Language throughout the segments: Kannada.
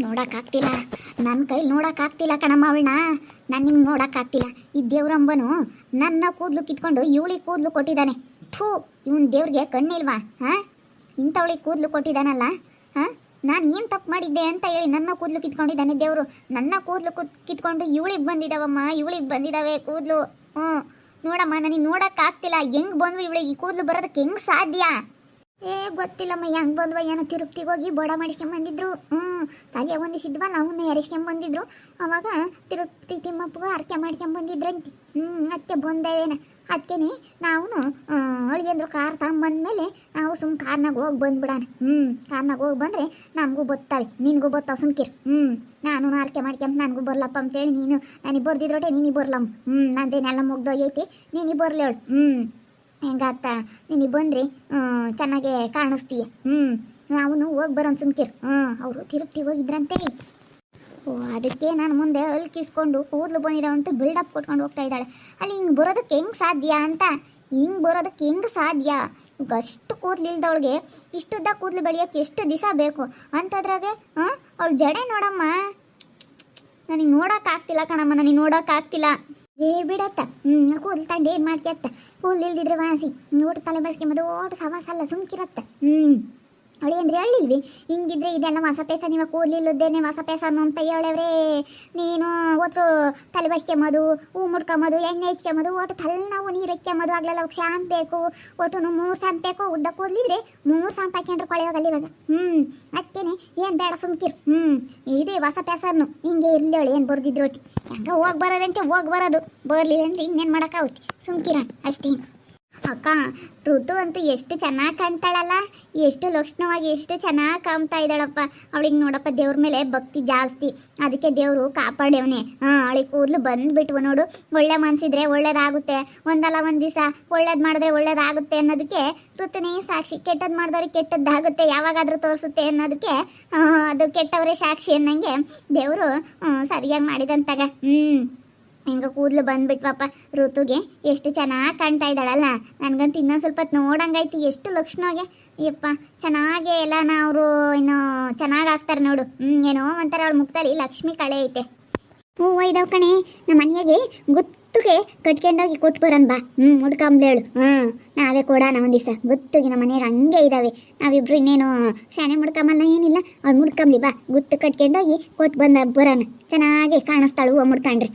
ನೋಡೋಕ್ಕಾಗ್ತಿಲ್ಲ, ನನ್ನ ಕೈಲಿ ನೋಡೋಕ್ಕಾಗ್ತಿಲ್ಲ ಕಣಮ್ಮ ಅವಳನ್ನ. ನಾನು ನಿಮ್ಗೆ ನೋಡೋಕ್ಕಾಗ್ತಿಲ್ಲ. ಈ ದೇವ್ರಂಬನು ನನ್ನ ಕೂದಲು ಕಿತ್ಕೊಂಡು ಇವಳಿಗೆ ಕೂದಲು ಕೊಟ್ಟಿದ್ದಾನೆ. ಥೂ, ಇವನು ದೇವ್ರಿಗೆ ಕಣ್ಣಿಲ್ವಾ? ಹಾಂ, ಇಂಥವಳಿಗೆ ಕೂದಲು ಕೊಟ್ಟಿದ್ದಾನಲ್ಲ. ಹಾಂ, ನಾನು ಏನು ತಪ್ಪು ಮಾಡಿದ್ದೆ ಅಂತ ಹೇಳಿ ನನ್ನ ಕೂದಲು ಕಿತ್ಕೊಂಡಿದ್ದಾನೆ ದೇವರು. ನನ್ನ ಕೂದಲು ಕಿತ್ಕೊಂಡು ಇವಳಿಗೆ ಬಂದಿದ್ದಾವಮ್ಮ, ಇವಳಿಗೆ ಬಂದಿದ್ದಾವೆ ಕೂದಲು. ಹ್ಞೂ ನೋಡಮ್ಮ, ನನಗೆ ನೋಡೋಕ್ಕಾಗ್ತಿಲ್ಲ. ಹೆಂಗೆ ಬಂದ್ವು ಇವಳಿಗೆ ಕೂದಲು ಬರೋದಕ್ಕೆ ಹೆಂಗೆ ಸಾಧ್ಯ? ಗೊತ್ತಿಲ್ಲಮ್ಮ ಹೆಂಗೆ ಬಂದ್ವ. ಏನೋ ತಿರುಪ್ತಿಗೆ ಹೋಗಿ ಬೋಡ ಮಾಡಿಸ್ಕೊಂಬಂದಿದ್ರು. ತಲೆ ಹೊಂದಿಸಿದ್ವಲ್ಲ, ಅವನ್ನ ಎರೆಸ್ಕೊಂಬಂದಿದ್ರು. ಅವಾಗ ತಿರುಪ್ತಿ ತಿಮ್ಮಪ್ಪಗೆ ಅರ್ಕೆ ಮಾಡ್ಕೊಂಬಂದಿದ್ರಂತೆ. ಅದಕ್ಕೆ ಬಂದೇವೇನ. ಅದಕ್ಕೆ ನಾವು ಅಳಿಯಂದ್ರು ಕಾರ್ ತಗೊಂಬಂದ್ಮೇಲೆ ನಾವು ಕಾರ್ನಾಗ ಹೋಗಿ ಬಂದ್ಬಿಡೋಣ. ಕಾರ್ನಾಗ ಹೋಗಿ ಬಂದರೆ ನಮಗೂ ಬತ್ತಾವೆ, ನಿನಗೂ ಬತ್ತಾವ ಸುಮ್ಕಿರು. ನಾನು ಅರ್ಕೆ ಮಾಡ್ಕೊಂಬ ನನಗೂ ಬರ್ಲಪ್ಪ ಅಂತೇಳಿ ನೀನು ನನಗೆ ಬರ್ದಿದ್ರೊಟ್ಟೆ ನೀನಿಗೆ ಬರ್ಲಮ್ಮ. ನಂದೇನೆಲ್ಲ ಮುಗ್ದೋಗೈತಿ, ನೀನಿಗೆ ಬರ್ಲೇಳು. ಹೆಂಗಾತ ನೀನಿಗೆ ಬಂದ್ರಿ ಚೆನ್ನಾಗೆ ಕಾಣಿಸ್ತೀಯ. ನಾವು ಹೋಗಿ ಬರೋಣ ಸುಮ್ಕಿರು. ಅವರು ತಿರುಪ್ತಿಗೆ ಹೋಗಿದ್ರಂತೆ. ಅದಕ್ಕೆ ನಾನು ಮುಂದೆ ಅಲ್ಕಿಸ್ಕೊಂಡು ಕೂದಲು ಬಂದಿದ್ದಾವಂತ ಬಿಲ್ಡಪ್ ಕೊಟ್ಕೊಂಡು ಹೋಗ್ತಾ ಇದ್ದಾಳೆ. ಅಲ್ಲಿ ಹಿಂಗೆ ಬರೋದಕ್ಕೆ ಹೆಂಗೆ ಸಾಧ್ಯ ಅಂತ. ಹಿಂಗೆ ಬರೋದಕ್ಕೆ ಹೆಂಗೆ ಸಾಧ್ಯ? ಈಗ ಅಷ್ಟು ಕೂದಲು ಇಲ್ದವಳಿಗೆ ಇಷ್ಟುದ್ದ ಕೂದಲು ಬೆಳೆಯೋಕ್ಕೆ ಎಷ್ಟು ದಿವಸ ಬೇಕು ಅಂಥದ್ರಾಗೆ ಅವಳು ಜಡೆ ನೋಡಮ್ಮ. ನನಗೆ ನೋಡೋಕ್ಕಾಗ್ತಿಲ್ಲ ಕಣಮ್ಮ, ನನಗೆ ನೋಡೋಕ್ಕಾಗ್ತಿಲ್ಲ. ಬಿಡತ್ತ ಕೂದಲು ತಂಡು ಏನು ಮಾಡ್ಕೊತ್ತ. ಕೂದಲು ಇಲ್ದಿದ್ರೆ ವಾಸಿ ಓಟು ತಲೆ ಬಸ್ಕೊಂಬದು ಓಟು ಸವಾಸಲ್ಲ ಸುಮ್ಕಿರತ್ತ. ಅವಳಿ ಅಂದರೆ ಹೇಳಿಲ್ವಿ ಹಿಂಗಿದ್ರೆ ಇದೆಲ್ಲ ಹೊಸ ಪೇಸ, ನೀವು ಕೂದಲಿಲ್ಲದ್ದೇನೆ ಹೊಸ ಪೇಸ ಅನ್ನೋ ಅಂತ ಹೇಳವ್ರೆ. ನೀನು ಒತ್ತು ತಲೆ ಬಸ್ಕೊಂಬೋದು, ಹೂ ಮುಡ್ಕೊಂಬೋದು, ಎಣ್ಣೆ ಹಚ್ಕೊಂಬೋದು, ಒಟ್ಟು ತಲೆನೋವು ನೀರು ಹಚ್ಕೊಂಬೋದು. ಆಗಲೆಲ್ಲ ಅವಾಗ ಶಾಂಪ್ ಬೇಕು. ಒಟ್ಟು 3 ಶಾಂಪ್ ಬೇಕು. ಉದ್ದ ಕೂದಲಿದ್ರೆ 3 ಶಾಂಪ್ ಹಾಕ್ಯಂಡ್ರೆ ಕೊಳೆಯೋಗಲ್ಲ ಇವಾಗ. ಅದಕ್ಕೇನೆ ಏನು ಬೇಡ ಸುಮ್ಕಿರು. ಇದೇ ಹೊಸ ಪೇಸನ್ನು ಹಿಂಗೆ ಇರಲಿ ಅವಳು ಏನು ಬರ್ದಿದ್ರು ಒಟ್ಟು. ಹೆಂಗೆ ಹೋಗಿ ಬರೋದಂತೆ ಹೋಗಿ ಬರೋದು. ಬರಲಿಲ್ಲ ಅಂದರೆ ಇನ್ನೇನು ಮಾಡೋಕ್ಕಾಗುತ್ತೆ ಸುಮ್ಕಿರ ಅಷ್ಟೇ. ಅಕ್ಕ ಋತು ಅಂತೂ ಎಷ್ಟು ಚೆನ್ನಾಗಿ ಕಾಣ್ತಾಳಲ್ಲ, ಎಷ್ಟು ಲಕ್ಷಣವಾಗಿ ಎಷ್ಟು ಚೆನ್ನಾಗಿ ಕಾಣ್ತಾ ಇದ್ದಾಳಪ್ಪ. ಅವಳಿಗೆ ನೋಡಪ್ಪ ದೇವ್ರ ಮೇಲೆ ಭಕ್ತಿ ಜಾಸ್ತಿ, ಅದಕ್ಕೆ ದೇವರು ಕಾಪಾಡ್ಯವನೇ. ಅವಳಿಗೆ ಕೂದಲು ಬಂದುಬಿಟ್ವು ನೋಡು. ಒಳ್ಳೆ ಮನಸ್ಸಿದ್ರೆ ಒಳ್ಳೇದಾಗುತ್ತೆ, ಒಂದಲ್ಲ ಒಂದು ದಿವಸ ಒಳ್ಳೇದು ಮಾಡಿದ್ರೆ ಒಳ್ಳೇದಾಗುತ್ತೆ ಅನ್ನೋದಕ್ಕೆ ಋತುನೇ ಸಾಕ್ಷಿ. ಕೆಟ್ಟದ್ದು ಮಾಡಿದವ್ರಿಗೆ ಕೆಟ್ಟದ್ದಾಗುತ್ತೆ ಯಾವಾಗಾದರೂ ತೋರಿಸುತ್ತೆ ಅನ್ನೋದಕ್ಕೆ ಅದು ಕೆಟ್ಟವರೇ ಸಾಕ್ಷಿ ಅನ್ನಂಗೆ ದೇವರು ಸರಿಯಾಗಿ ಮಾಡಿದಂತಾಗ. ಹಿಂಗೆ ಕೂದಲು ಬಂದುಬಿಟ್ವಪ್ಪ ಋತುಗೆ. ಎಷ್ಟು ಚೆನ್ನಾಗಿ ಕಾಣ್ತಾ ಇದ್ದಾಳಲ್ಲ. ನನಗಂತೂ ಇನ್ನೊಂದು ಸ್ವಲ್ಪ ಹೊತ್ತು ನೋಡಂಗಾಯ್ತು ಎಷ್ಟು ಲಕ್ಷಣವಾಗಿ. ಯಪ್ಪ ಚೆನ್ನಾಗೆ ಎಲ್ಲ ಅವರು ಇನ್ನು ಚೆನ್ನಾಗಿ ಆಗ್ತಾರೆ ನೋಡು. ಏನೋ ಒಂಥರ ಅವಳ ಮುಖದಲ್ಲಿ ಲಕ್ಷ್ಮಿ ಕಳೆ ಐತೆ. ಇದಾವ ಕಣೆ, ನಮ್ಮ ಮನೆಯಾಗೆ ಗುತ್ತಿಗೆ ಕಟ್ಕೊಂಡೋಗಿ ಕೊಟ್ಟು ಬರೋಣ ಬಾ. ಮುಡ್ಕೊಂಬ್ಲೇಳು. ನಾವೇ ಕೊಡೋಣ ಒಂದು ದಿವಸ ಗುತ್ತಿಗೆ. ನಮ್ಮ ಮನೆಯಾಗ ಹಂಗೆ ಇದ್ದಾವೆ. ನಾವಿಬ್ರು ಇನ್ನೇನು ಶಾನೆ ಮುಡ್ಕೊಂಬಲ್ಲ ಏನಿಲ್ಲ. ಅವಳು ಮುಡ್ಕೊಂಬ್ಲಿ ಬಾ. ಗುತ್ತು ಕಟ್ಕೊಂಡೋಗಿ ಕೊಟ್ಟು ಬರೋಣ. ಚೆನ್ನಾಗಿ ಕಾಣಿಸ್ತಾಳು ಹೂವು ಮುಡ್ಕೊಂಡ್ರೆ.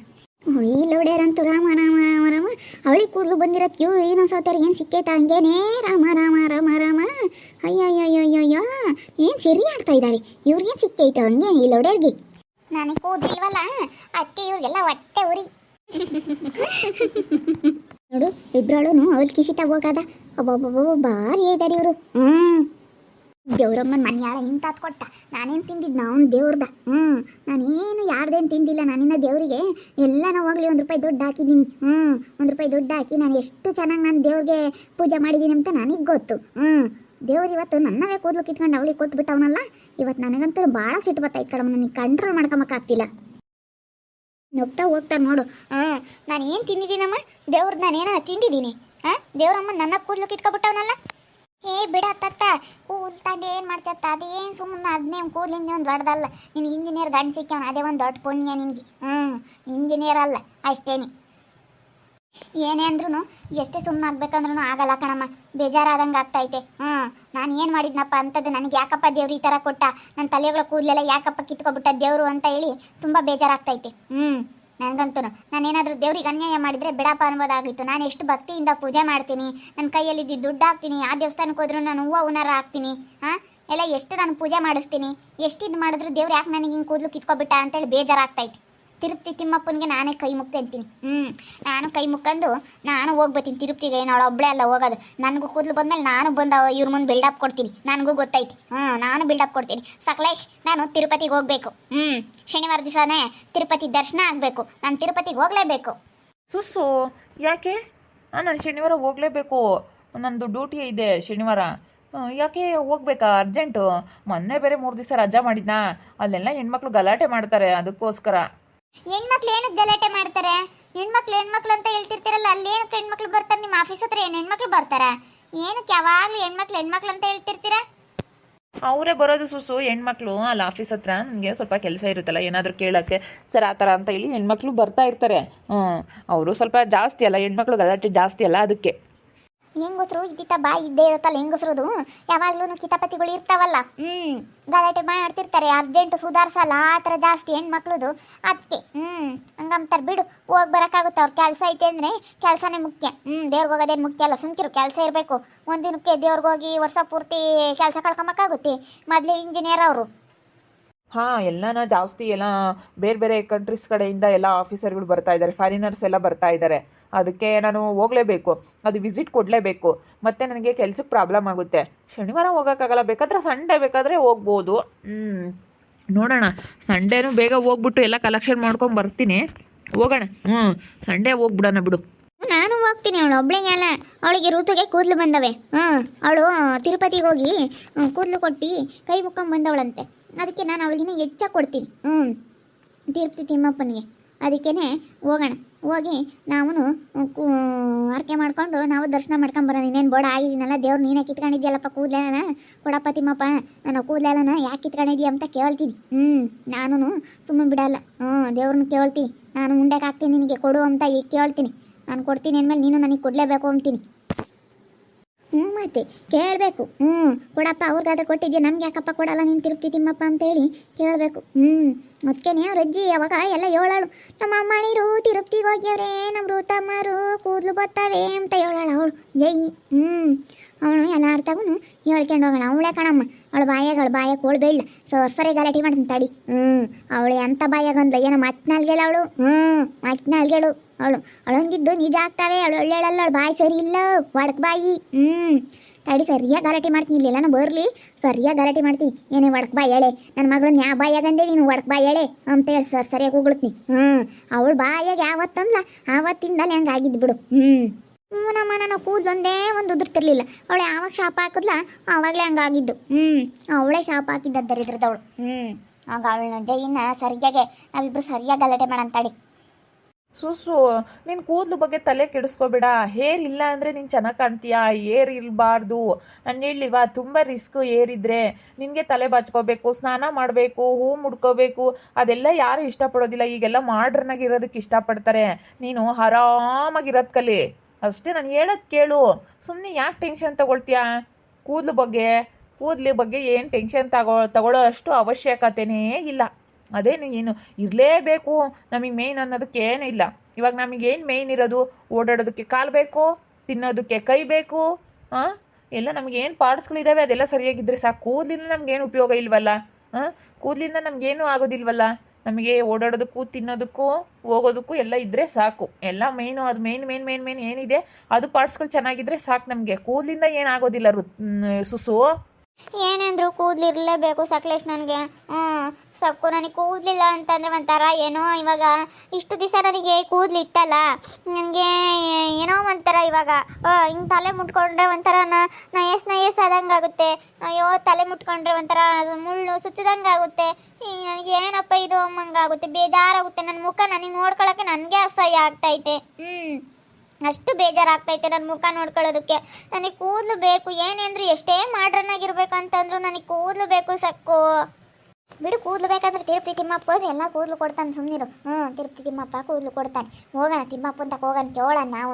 ಇಲ್ಲ ಹೊಡ್ಯಾರಂತೂ ರಾಮ ರಾಮ ರಾಮ ರಾಮ. ಅವಳಿಗೆ ಕೂದಲು ಬಂದಿರೋದು ಕ್ಯೂ ಏನೋ ಸೋತಾರ ಏನು ಸಿಕ್ಕೈತ ಹಂಗೇನೇ. ರಾಮ ರಾಮ ರಾಮ ರಾಮ. ಅಯ್ಯಯ್ಯಯ್ಯಯ್ಯ ಏನು ಸರಿ ಆಡ್ತಾ ಇದ್ದಾರೆ. ಇವ್ರಿಗೇನು ಸಿಕ್ಕೈತ ಹಂಗೆ ಇಲ್ಲ ಹೊಡ್ಯಾರ್ಗೆ. ನನಗೆ ಕೂದಲಿಲ್ವಲ್ಲ ಅದಕ್ಕೆ ಇವ್ರಿಗೆಲ್ಲ ಹೊಟ್ಟೆ ಉರಿ. ನೋಡು ಇಬ್ರಳು ಅವಳು ಕಿಸಿ ತಗೋಗದ. ಒಬ್ಬೊಬ್ಬೊಬ್ಬ ಭಾರಿ ಇದ್ದಾರೆ ಇವರು. ದೇವ್ರಮ್ಮನ ಮನೆಯಾಳ ಇಂತಾತ್ ಕೊಟ್ಟ. ನಾನೇನು ತಿಂದಿದ್ದು ಅವ್ನು ದೇವ್ರದ. ನಾನೇನು ಯಾರ್ದೇನು ತಿಂದಿಲ್ಲ. ನಾನಿನ್ನ ದೇವರಿಗೆ ಎಲ್ಲನೂ ಹೋಗ್ಲಿ 1 ರೂಪಾಯಿ ದುಡ್ಡು ಹಾಕಿದ್ದೀನಿ. 1 ರೂಪಾಯಿ ದುಡ್ಡು ಹಾಕಿ ನಾನು ಎಷ್ಟು ಚೆನ್ನಾಗಿ ನಾನು ದೇವ್ರಿಗೆ ಪೂಜೆ ಮಾಡಿದ್ದೀನಿ ಅಂತ ನನಗೆ ಗೊತ್ತು. ದೇವ್ರು ಇವತ್ತು ನನ್ನವೇ ಕೂದಲು ಕಿತ್ಕೊಂಡು ಅವಳಿಗೆ ಕೊಟ್ಬಿಟ್ಟವನಲ್ಲ. ಇವತ್ತು ನನಗಂತೂ ಭಾಳ ಸಿಟ್ಟು ಬತ್ತೈತೆ ಕಡಮ. ನನಗೆ ಕಂಟ್ರೋಲ್ ಮಾಡ್ಕೊಳಕ್ಕಾಗ್ತಿಲ್ಲ. ಹೋಗ್ತಾ ಹೋಗ್ತಾರೆ ನೋಡು. ನಾನು ಏನು ತಿಂದಿದ್ದೀನಮ್ಮ ದೇವ್ರದ್ದು? ನಾನೇನ ತಿಂದಿದ್ದೀನಿ? ದೇವ್ರಮ್ಮ ನನ್ನ ಕೂದಲು ಕಿತ್ಕೊಬಿಟ್ಟವನಲ್ಲ. ಬಿಡತ್ತ ಕೂದಲು ತಂಡು ಏನು ಮಾಡ್ತತ್ತ? ಅದೇನು ಸುಮ್ಮನೆ ಅದನ್ನೇ ಕೂದಲಿಂದ ಒಂದು ದೊಡ್ಡದಲ್ಲ. ನಿನಗೆ ಇಂಜಿನಿಯರ್ ಗಂಡು ಸಿಕ್ಕವನು ಅದೇ ಒಂದು ದೊಡ್ಡ ಪುಣ್ಯ ನಿನಗೆ. ಇಂಜಿನಿಯರ್ ಅಲ್ಲ ಅಷ್ಟೇನಿ. ಏನೇ ಅಂದ್ರೂ ಎಷ್ಟೇ ಸುಮ್ಮನೆ ಆಗ್ಬೇಕಂದ್ರೂ ಆಗಲ್ಲ ಕಣಮ್ಮ. ಬೇಜಾರಾದಂಗೆ ಆಗ್ತೈತೆ. ನಾನು ಏನು ಮಾಡಿದ್ನಪ್ಪ ಅಂತದ್ದು ನನಗೆ ಯಾಕಪ್ಪ ದೇವ್ರು ಈ ಥರ ಕೊಟ್ಟ? ನನ್ನ ತಲೆಗಳ ಕೂದಲೆಲ್ಲ ಯಾಕಪ್ಪ ಕಿತ್ಕೊಬಿಟ್ಟ ದೇವರು ಅಂತ ಹೇಳಿ ತುಂಬ ಬೇಜಾರಾಗ್ತೈತೆ. ನನಗಂತೂ ನಾನೇನಾದರೂ ದೇವ್ರಿಗೆ ಅನ್ಯಾಯ ಮಾಡಿದರೆ ಬಿಡಪ್ಪ ಅನ್ಬೋದಾಗಿತ್ತು. ನಾನು ಎಷ್ಟು ಭಕ್ತಿಯಿಂದ ಪೂಜೆ ಮಾಡ್ತೀನಿ. ನನ್ನ ಕೈಯಲ್ಲಿದ್ದು ದುಡ್ಡು ಹಾಕ್ತೀನಿ. ಆ ದೇವಸ್ಥಾನಕ್ಕೆ ಹೋದ್ರೂ ನಾನು ಹೂವು ಉನಾರ ಹಾಕ್ತೀನಿ. ಎಲ್ಲ ಎಷ್ಟು ನಾನು ಪೂಜೆ ಮಾಡಿಸ್ತೀನಿ. ಎಷ್ಟಿದ್ದು ಮಾಡಿದ್ರು ದೇವ್ರು ಯಾಕೆ ನನಗೆ ಹಿಂಗೆ ಕೂದಲು ಕಿತ್ಕೊಬಿಟ್ಟ ಅಂತೇಳಿ ಬೇಜಾರಾಗ್ತೈತಿ. ತಿರುಪ್ತಿ ತಿಮ್ಮಪ್ಪನಿಗೆ ನಾನೇ ಕೈ ಮುಕ್ಕೊಂತೀನಿ. ನಾನು ಕೈ ಮುಕ್ಕೊಂಡು ನಾನು ಹೋಗ್ಬತ್ತೀನಿ ತಿರುಪ್ತಿಗೆ. ಅವಳು ಒಬ್ಬಳೇ ಅಲ್ಲ ಹೋಗೋದು. ನನಗೂ ಕೂದಲು ಬಂದಮೇಲೆ ನಾನು ಬಂದು ಇವ್ರ ಮುಂದೆ ಬಿಲ್ಡಪ್ ಕೊಡ್ತೀನಿ. ನನಗೂ ಗೊತ್ತೈತಿ. ನಾನು ಬಿಲ್ಡಪ್ ಕೊಡ್ತೀನಿ. ಸಕಲೇಶ್ ನಾನು ತಿರುಪತಿಗೆ ಹೋಗಬೇಕು. ಶನಿವಾರ ದಿವಸನೇ ತಿರುಪತಿ ದರ್ಶನ ಆಗಬೇಕು. ನಾನು ತಿರುಪತಿಗೆ ಹೋಗಲೇಬೇಕು. ಸುಸ್ಸು ಯಾಕೆ? ನಾನು ಶನಿವಾರ ಹೋಗಲೇಬೇಕು. ನಂದು ಡ್ಯೂಟಿ ಇದೆ ಶನಿವಾರ. ಯಾಕೆ ಹೋಗ್ಬೇಕಾ ಅರ್ಜೆಂಟು? ಮೊನ್ನೆ ಬೇರೆ 3 ದಿವಸ ರಜಾ ಮಾಡಿದ್ನಾ. ಅಲ್ಲೆಲ್ಲ ಹೆಣ್ಮಕ್ಳು ಗಲಾಟೆ ಮಾಡ್ತಾರೆ, ಅದಕ್ಕೋಸ್ಕರ. ಹೆಣ್ಮಕ್ಳು ಏನಕ್ಕೆ ಗಲಾಟೆ ಮಾಡ್ತಾರೆ? ಹೆಣ್ಮಕ್ಳು ಅಂತ ಹೇಳ್ತಿರ್ತೀರಲ್ಲ, ಅಲ್ಲೇನಕ್ಕೆ ಹೆಣ್ಮಕ್ಳು ಬರ್ತಾರೆ? ನಿಮ್ಮ ಆಫೀಸ್ ಹತ್ರ ಏನು ಹೆಣ್ಮಕ್ಳು ಬರ್ತಾರ? ಏನಕ್ಕೆ ಯಾವಾಗಲೂ ಹೆಣ್ಮಕ್ಳು ಅಂತ ಹೇಳ್ತಿರ್ತೀರ? ಅವರೇ ಬರೋದು ಸುಸು ಹೆಣ್ಮಕ್ಳು ಅಲ್ಲಿ ಆಫೀಸ್ ಹತ್ರ ನನಗೆ ಸ್ವಲ್ಪ ಕೆಲಸ ಇರುತ್ತಲ್ಲ ಏನಾದರೂ ಕೇಳೋಕ್ಕೆ ಸರ್ ಆ ಥರ ಅಂತ ಹೇಳಿ ಹೆಣ್ಮಕ್ಳು ಬರ್ತಾ ಇರ್ತಾರೆ. ಅವರು ಸ್ವಲ್ಪ ಜಾಸ್ತಿ ಅಲ್ಲ, ಹೆಣ್ಮಕ್ಳು ಗಲಾಟೆ ಜಾಸ್ತಿ ಅಲ್ಲ, ಅದಕ್ಕೆ. ಹೆಂಗಸರು ಇದ್ದಿತ್ತ ಬಾ ಇದ್ದೇ ಇರುತ್ತಲ್ಲ ಹೆಂಗಸ್ರದು, ಯಾವಾಗ್ಲೂ ಕಿತಾಪತಿಗಳು ಇರ್ತಾವಲ್ಲ. ಗಲಾಟೆ ಮಾಡ್ತಿರ್ತಾರೆ, ಅರ್ಜೆಂಟ್ ಸುಧಾರಿಸಲ್ಲ ಆ ಥರ ಜಾಸ್ತಿ ಹೆಣ್ಮಕ್ಳದು. ಅದಕ್ಕೆ ಹಂಗಂತಾರೆ ಬಿಡು, ಹೋಗಿ ಬರೋಕ್ಕಾಗುತ್ತೆ. ಅವ್ರ ಕೆಲಸ ಐತೆ ಅಂದರೆ ಕೆಲಸನೇ ಮುಖ್ಯ. ದೇವ್ರಿಗೆ ಹೋಗೋದೇನು ಮುಖ್ಯ ಅಲ್ಲ, ಸುಮ್ಕಿರು. ಕೆಲಸ ಇರಬೇಕು. ಒಂದಿನಕ್ಕೆ ದೇವ್ರಿಗೆ ಹೋಗಿ ವರ್ಷ ಪೂರ್ತಿ ಕೆಲಸ ಕಳ್ಕೊಂಬಕ್ಕಾಗುತ್ತೆ. ಮೊದಲೇ ಇಂಜಿನಿಯರ್ ಅವರು. ಹಾಂ, ಎಲ್ಲನ ಜಾಸ್ತಿ ಎಲ್ಲ ಬೇರೆ ಬೇರೆ ಕಂಟ್ರೀಸ್ ಕಡೆಯಿಂದ ಎಲ್ಲ ಆಫೀಸರ್ಗಳು ಬರ್ತಾ ಇದ್ದಾರೆ, ಫಾರಿನರ್ಸ್ ಎಲ್ಲ ಬರ್ತಾ ಇದ್ದಾರೆ. ಅದಕ್ಕೆ ನಾನು ಹೋಗಲೇಬೇಕು, ಅದು ವಿಸಿಟ್ ಕೊಡಲೇಬೇಕು. ಮತ್ತು ನನಗೆ ಕೆಲ್ಸಕ್ಕೆ ಪ್ರಾಬ್ಲಮ್ ಆಗುತ್ತೆ. ಶನಿವಾರ ಹೋಗೋಕ್ಕಾಗಲ್ಲ, ಬೇಕಾದರೆ ಸಂಡೇ ಬೇಕಾದರೆ ಹೋಗ್ಬೋದು. ನೋಡೋಣ, ಸಂಡೇನೂ ಬೇಗ ಹೋಗ್ಬಿಟ್ಟು ಎಲ್ಲ ಕಲೆಕ್ಷನ್ ಮಾಡ್ಕೊಂಡು ಬರ್ತೀನಿ. ಹೋಗೋಣ. ಸಂಡೇ ಹೋಗ್ಬಿಡೋಣ ಬಿಡು. ನಾನು ಹೋಗ್ತೀನಿ. ಅವಳು ಒಬ್ಳಿಗೆ ಅಲ್ಲ, ಅವಳಿಗೆ ಋತುಗೆ ಕೂದಲು ಬಂದವೆ. ಅವಳು ತಿರುಪತಿಗೆ ಹೋಗಿ ಕೂದಲು ಕೊಟ್ಟು ಕೈ ಮುಕ್ಕೊಂಡ್ ಬಂದವಳಂತೆ. ಅದಕ್ಕೆ ನಾನು ಅವಳಿಗಿನ್ನ ಹೆಚ್ಚಾಗಿ ಕೊಡ್ತೀನಿ. ತಿರುಪತಿ ತಿಮ್ಮಪ್ಪನಿಗೆ. ಅದಕ್ಕೇ ಹೋಗೋಣ. ಹೋಗಿ ನಾವು ಆರಕೆ ಮಾಡ್ಕೊಂಡು ನಾವು ದರ್ಶನ ಮಾಡ್ಕೊಂಬರೋಣ. ಇನ್ನೇನು ಬೋಡ ಆಗಿದ್ದೀನಲ್ಲ, ದೇವ್ರು ನೀನೇ ಕಿತ್ಕೊಂಡಿದ್ಯಲ್ಲಪ್ಪ ಕೂದಲೆನ, ಕೊಡಪ್ಪ ತಿಮ್ಮಪ್ಪ ನಾನು ಕೂದಲೆನ ಯಾಕೆ ಕಿತ್ಕೊಂಡಿದ್ಯಾ ಅಂತ ಕೇಳ್ತೀನಿ. ನಾನು ಸುಮ್ಮನೆ ಬಿಡಲ್ಲ. ದೇವ್ರನ್ನ ಕೇಳ್ತೀನಿ. ನಾನು ಮುಂದಕ್ಕೆ ಹಾಕ್ತೀನಿ, ನಿನಗೆ ಕೊಡು ಅಂತ ಈಗ ಕೇಳ್ತೀನಿ. ನಾನು ಕೊಡ್ತೀನಿ ಅಂದಮೇಲೆ ನೀನು ನನಗೆ ಕೊಡಲೇಬೇಕು ಅಂತೀನಿ. ಮತ್ತೆ ಕೇಳಬೇಕು. ಕೊಡಪ್ಪ, ಅವ್ರಿಗಾದ್ರೆ ಕೊಟ್ಟಿದ್ಯಾ, ನಮ್ಗೆ ಯಾಕಪ್ಪ ಕೊಡಲ್ಲ ನೀನು ತಿರುಪ್ತಿ ತಿಮ್ಮಪ್ಪ ಅಂತೇಳಿ ಕೇಳಬೇಕು. ಅದಕ್ಕೇನೆ ಅವ್ರ ಅಜ್ಜಿ ಯಾವಾಗ ಎಲ್ಲ ಹೇಳಾಳು, ನಮ್ಮ ಅಮ್ಮಣಿರು ತಿರುಪ್ತಿಗೆ ಹೋಗ್ಯವ್ರೆ, ನಮ್ಮ ಋತಮ್ಮರು ಕೂದಲು ಬರ್ತವೆ ಅಂತ ಹೇಳಾಳ ಅವಳು. ಜೈ. ಅವಳು ಎಲ್ಲ ಅರ್ಥಗೂ ಹೇಳ್ಕೊಂಡು ಹೋಗೋಣ. ಅವಳೇ ಕಣಮ್ಮ, ಅವಳು ಬಾಯಾಗ ಹೋಳ್ಬೇಡ ಸರಿ ಗಲಾಟೆ ಮಾಡ್ತೀನಿ ತಡಿ. ಅವಳು ಎಂಥ ಬಾಯಾಗಂದ್ಲ ಏನೋ ಮತ್ನಾಲ್ಗೆಳ ಅವಳು. ಮತ್ನಾಲ್ಗೆಳು ಅವಳು. ಅವಳೊಂದಿದ್ದು ನಿಜ ಆಗ್ತಾವೆ. ಅವಳು ಒಳ್ಳೆಳಲ್ಲ, ಅವಳು ಬಾಯಿ ಸರಿ ಇಲ್ಲ, ಒಡಕ್ ಬಾಯಿ. ತಡಿ, ಸರಿಯಾಗಿ ಗಲಾಟೆ ಮಾಡ್ತೀನಿ. ಇಲ್ಲೆಲ್ಲ ನಾನು ಬರಲಿ, ಸರಿಯಾಗಿ ಗಲಾಟೆ ಮಾಡ್ತೀನಿ. ಏನೇ ಒಡಕ್ ಬಾಯಿ ಹೇಳೆ, ನನ್ನ ಮಗಳನ್ನ ಯಾವ ಬಾಯಾಗಂದೆ ನೀನು ಒಡಕ್ ಬಾಯಿ ಹೇಳೆ ಅಂತ ಹೇಳಿ ಸರಿಯಾಗಿ ಹೋಗ್ಬಿಡ್ತೀನಿ. ಅವಳು ಬಾಯಾಗ ಯಾವತ್ತಂದ್ಲ ಆವತ್ತಿಂದಲೇ ಹಂಗೆ ಆಗಿದ್ದು ಬಿಡು. ನಮ್ಮ ನನ್ನ ಕೂದಲೊಂದೇ ಒಂದು ಉದುರ್ತಿರ್ಲಿಲ್ಲ. ಅವಳು ಯಾವಾಗ ಶಾಪ ಹಾಕಿದ್ಲ ಆವಾಗಲೇ ಹಂಗಾಗಿದ್ದು. ಅವಳೇ ಶಾಪ ಹಾಕಿದ್ದ ದರಿದ್ರದವಳು. ಆಗ ಅವಳನ್ನ ಜೈನ ಸರಿಯಾಗೆ ನಾವಿಬ್ರು ಸರಿಯಾಗಿ ಗಲಾಟೆ ಮಾಡಂತಾಡಿ. ಸುಸು, ನಿನ್ನ ಕೂದಲು ಬಗ್ಗೆ ತಲೆ ಕೆಡಿಸ್ಕೋಬೇಡ. ಹೇರ್ ಇಲ್ಲ ಅಂದರೆ ನೀನು ಚೆನ್ನಾಗಿ ಕಾಣ್ತೀಯಾ. ಏರ್ ಇರಬಾರ್ದು. ನಾನು ಹೇಳಿಲ್ವಾ, ತುಂಬ ರಿಸ್ಕ್ ಏರಿದ್ರೆ. ನಿನಗೆ ತಲೆ ಬಾಚ್ಕೋಬೇಕು, ಸ್ನಾನ ಮಾಡಬೇಕು, ಹೂ ಮುಡ್ಕೋಬೇಕು, ಅದೆಲ್ಲ ಯಾರು ಇಷ್ಟಪಡೋದಿಲ್ಲ. ಈಗೆಲ್ಲ ಮಾಡ್ರನ್ನಾಗಿ ಇರೋದಕ್ಕೆ ಇಷ್ಟಪಡ್ತಾರೆ. ನೀನು ಆರಾಮಾಗಿರೋದು ಕಲಿ ಅಷ್ಟೇ. ನಾನು ಹೇಳೋದು ಕೇಳು. ಸುಮ್ಮನೆ ಯಾಕೆ ಟೆನ್ಷನ್ ತಗೊಳ್ತೀಯಾ ಕೂದಲು ಬಗ್ಗೆ ಏನು ಟೆನ್ಷನ್ ತಗೊಳ್ಳೋ ಅಷ್ಟು ಅವಶ್ಯಕತೆಯೇ ಇಲ್ಲ. ಅದೇ ನೀನು ಇರಲೇಬೇಕು ನಮಗೆ ಮೇಯ್ನ್ ಅನ್ನೋದಕ್ಕೆ ಏನಿಲ್ಲ. ಇವಾಗ ನಮಗೇನು ಮೇಯ್ನ್ ಇರೋದು, ಓಡಾಡೋದಕ್ಕೆ ಕಾಲು ಬೇಕು, ತಿನ್ನೋದಕ್ಕೆ ಕೈ ಬೇಕು. ಎಲ್ಲ ನಮಗೇನು ಪಾರ್ಟ್ಸ್ಗಳಿದ್ದಾವೆ ಅದೆಲ್ಲ ಸರಿಯಾಗಿದ್ದರೆ ಸಾಕು. ಕೂದಲಿಂದ ನಮಗೇನು ಉಪಯೋಗ ಇಲ್ವಲ್ಲ. ಕೂದಲಿಂದ ನಮಗೇನು ಆಗೋದಿಲ್ವಲ್ಲ. ನಮಗೆ ಓಡಾಡೋದಕ್ಕೂ ತಿನ್ನೋದಕ್ಕೂ ಹೋಗೋದಕ್ಕೂ ಎಲ್ಲ ಇದ್ದರೆ ಸಾಕು. ಎಲ್ಲ ಮೇಯ್ನು, ಅದು ಮೇನ್ ಏನಿದೆ ಅದು ಪಾರ್ಟ್ಸ್ಗಳು ಚೆನ್ನಾಗಿದ್ದರೆ ಸಾಕು ನಮಗೆ. ಕೂದಲಿಂದ ಏನಾಗೋದಿಲ್ಲ ಸುಸು. ಏನಂದ್ರು ಕೂದಲು ಇರಲೇಬೇಕು ಸಕಲೇಶ್ ನನಗೆ. ಸಕ್ಕು ನನಗೆ ಕೂದಲಿಲ್ಲ ಅಂತಂದರೆ ಒಂಥರ ಏನೋ. ಇವಾಗ ಇಷ್ಟು ದಿವಸ ನನಗೆ ಕೂದಲು ಇತ್ತಲ್ಲ, ನನಗೆ ಏನೋ ಒಂಥರ ಇವಾಗ ಹಿಂಗೆ ತಲೆ ಮುಟ್ಕೊಂಡ್ರೆ ಒಂಥರ ನಯಸ್ ಆದಂಗೆ ಆಗುತ್ತೆ. ಅಯ್ಯೋ, ತಲೆ ಮುಟ್ಕೊಂಡ್ರೆ ಒಂಥರ ಮುಳ್ಳು ಚುಚ್ಚದಂಗೆ ಆಗುತ್ತೆ. ನನಗೆ ಏನಪ್ಪ ಇದು ಅಮ್ಮಂಗಾಗುತ್ತೆ, ಬೇಜಾರಾಗುತ್ತೆ. ನನ್ನ ಮುಖ ನನಗೆ ನೋಡ್ಕೊಳ್ಳೋಕ್ಕೆ ನನಗೆ ಅಸಹ್ಯ ಆಗ್ತೈತೆ. ಅಷ್ಟು ಬೇಜಾರಾಗ್ತೈತೆ ನನ್ನ ಮುಖ ನೋಡ್ಕೊಳ್ಳೋದಕ್ಕೆ. ನನಗೆ ಕೂದಲು ಬೇಕು. ಏನೇ ಅಂದರೂ ಎಷ್ಟೇ ಮಾಡ್ರನ್ನಾಗಿರ್ಬೇಕು ಅಂತಂದ್ರು ನನಗೆ ಕೂದಲು ಬೇಕು ಸಕ್ಕು. ಬಿಡು, ಕೂದಲು ಬೇಕಾದ್ರೆ ತಿರುಪತಿ ತಿಮ್ಮಪ್ಪ ಹೋದ್ರೆ ಎಲ್ಲ ಕೂದಲು ಕೊಡ್ತಾನೆ, ಸುಮ್ಮನಿರು. ತಿರುಪತಿ ತಿಮ್ಮಪ್ಪ ಕೂದಲು ಕೊಡ್ತಾನೆ. ಹೋಗೋಣ ತಿಮ್ಮಪ್ಪ ಅಂತ ಹೋಗೋಣ, ಕೇಳೋಣ ನಾವು.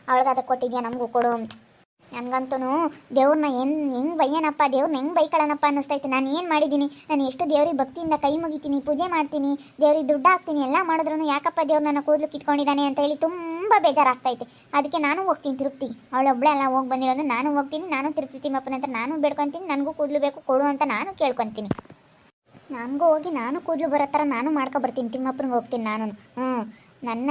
ಅವಳಿಗಾದ್ರೆ ಕೊಟ್ಟಿದ್ಯಾ ನಮಗೂ ಕೊಡು ಅಂತ. ನನಗಂತೂ ದೇವ್ರನ್ನ ಹೆಂಗೆ ಬೈಯನಪ್ಪ, ದೇವ್ರನ್ನ ಹೆಂಗೆ ಬೈಕೊಳ್ಳೋಣಪ್ಪ ಅನ್ನಿಸ್ತೈತೆ. ನಾನು ಏನು ಮಾಡಿದ್ದೀನಿ, ನಾನು ಎಷ್ಟು ದೇವ್ರಿಗೆ ಭಕ್ತಿಯಿಂದ ಕೈ ಮುಗಿತೀನಿ, ಪೂಜೆ ಮಾಡ್ತೀನಿ, ದೇವ್ರಿಗೆ ದುಡ್ಡು ಹಾಕ್ತೀನಿ, ಎಲ್ಲ ಮಾಡಿದ್ರು ಯಾಕಪ್ಪ ದೇವ್ರು ನನ್ನ ಕೂದಲು ಕಿತ್ಕೊಂಡಿದ್ದಾನೆ ಅಂತ ಹೇಳಿ ತುಂಬ ಬೇಜಾರಾಗ್ತೈತೆ. ಅದಕ್ಕೆ ನಾನು ಹೋಗ್ತೀನಿ ತಿರುಪ್ತಿಗೆ. ಅವಳೊಬ್ಬಳೆ ಎಲ್ಲ ಹೋಗಿ ಬಂದಿರೋದು. ನಾನು ಹೋಗ್ತೀನಿ, ನಾನು ತಿರುಪತಿ ತಿಮ್ಮಪ್ಪನ ಹತ್ರ ನಾನು ಬೇಡ್ಕೊತೀನಿ. ನನಗೂ ಕೂದಲು ಬೇಕು ಕೊಡು ಅಂತ ನಾನು ಕೇಳ್ಕೊತೀನಿ. ನನಗೂ ಹೋಗಿ ನಾನು ಕೂದಲು ಬರೋ ಥರ ನಾನು ಮಾಡ್ಕೊಬರ್ತೀನಿ. ತಿಮ್ಮಪ್ಪನಿಗೆ ಹೋಗ್ತೀನಿ ನಾನು. ನನ್ನ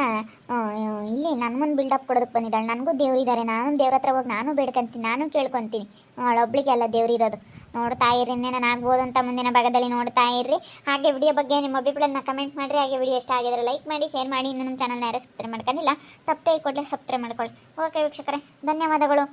ಇಲ್ಲಿ ನನ್ನ ಮುಂದೆ ಬಿಲ್ಡಪ್ ಕೊಡೋದಕ್ಕೆ ಬಂದಿದ್ದಾಳೆ. ನನಗೂ ದೇವರಿದ್ದಾರೆ. ನಾನು ದೇವ್ರ ಹತ್ರ ಹೋಗಿ ನಾನು ಬೇಡ್ಕೊಂತೀನಿ, ನಾನು ಕೇಳ್ಕೊತೀನಿ. ಅವಳೊಬ್ಳಿಗೆ ಎಲ್ಲ ದೇವರಿರೋದು. ನೋಡ್ತಾ ಇರ್ರಿ, ಇನ್ನೇನು ಆಗ್ಬೋದು ಅಂತ ಮುಂದಿನ ಭಾಗದಲ್ಲಿ ನೋಡ್ತಾ ಇರ್ರಿ. ಹಾಗೆ ವಿಡಿಯೋ ಬಗ್ಗೆ ನಿಮ್ಮ ಅಭಿಪ್ರಾಯನ ಕಮೆಂಟ್ ಮಾಡಿರಿ. ಹಾಗೆ ವಿಡಿಯೋ ಇಷ್ಟ ಆಗಿದ್ರೆ ಲೈಕ್ ಮಾಡಿ, ಶೇರ್ ಮಾಡಿ. ಇನ್ನೂ ನಮ್ಮ ಚಾನಲ್ನ ಯಾರೇ ಸಬ್ಸ್ಕ್ರೈಬ್ ಮಾಡ್ಕೊಂಡಿಲ್ಲ, ತಪ್ಪೇ ಕೊಡಲೇ ಸಬ್ಸ್ಕ್ರೈಬ್ ಮಾಡ್ಕೊಳ್ಳಿ. ಓಕೆ ವೀಕ್ಷಕರೇ, ಧನ್ಯವಾದಗಳು.